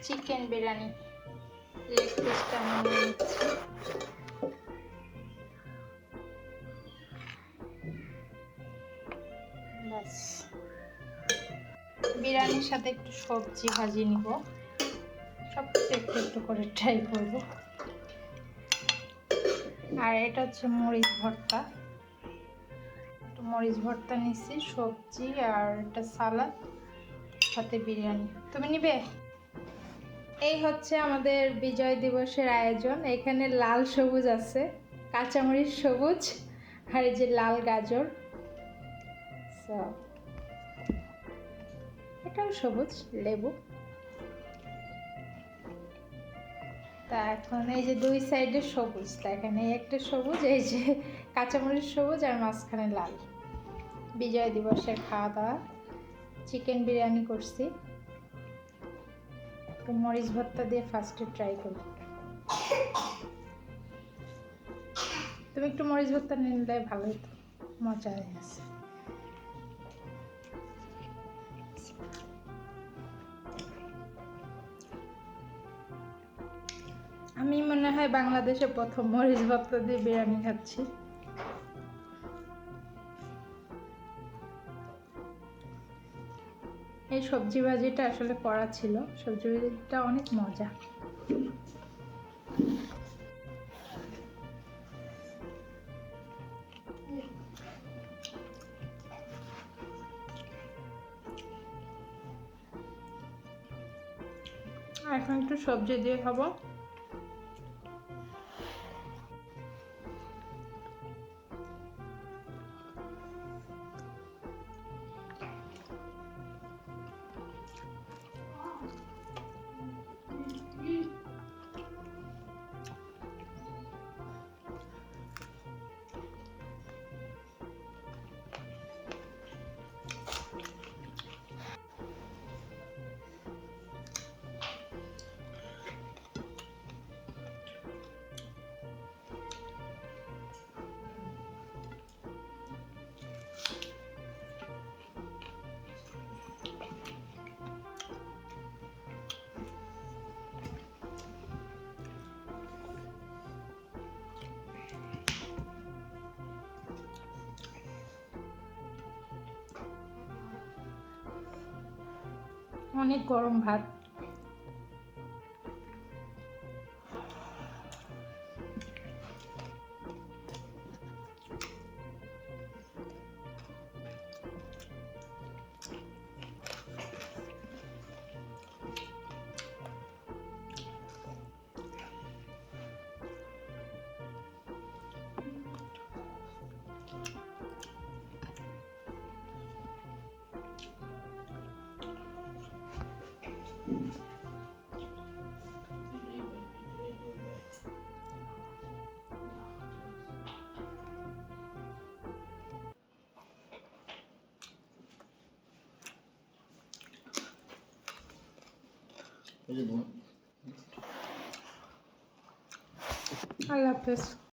Chicken biryani leg পিসটা আমি নিয়ে নিচ্ছি। ব্যাস, বিরিয়ানির সাথে একটু সবজি ভাজি নিব, সব কিছু একটু একটু করে ট্রাই করব। আর এটা হচ্ছে মরিচ ভর্তা, একটু মরিচ ভর্তা নিচ্ছি, সবজি আর একটা সালাদ, সাথে বিরিয়ানি। তুমি নিবে? এই হচ্ছে আমাদের বিজয় দিবসের আয়োজন। এখানে লাল সবুজ আছে, কাঁচামরিচ সবুজ, আর এই যে লাল গাজর, এটাও সবুজ, লেবু। তা এখন এই যে দুই সাইডে সবুজ, দেখেন এই একটা সবুজ, এই যে কাঁচামরিচ সবুজ, আর মাঝখানে লাল। বিজয় দিবসের খাওয়া দাওয়া, চিকেন বিরিয়ানি করছি, একটু মরিচ ভর্তা দিয়ে ফার্স্টে ট্রাই করি। তুমি একটু মরিচ ভর্তা নিলে ভালো হতো, মজা হয়ে গেছে। আমি মনে হয় বাংলাদেশে প্রথম মরিচ ভর্তা দিয়ে বিরিয়ানি খাচ্ছি। এই সবজি ভাজিটা আসলে করা ছিল, সবজি ভাজিটা অনেক মজা। এখন একটু সবজি দিয়ে খাবো। অনেক গরম ভাত। আল্লাহ হাফেজ।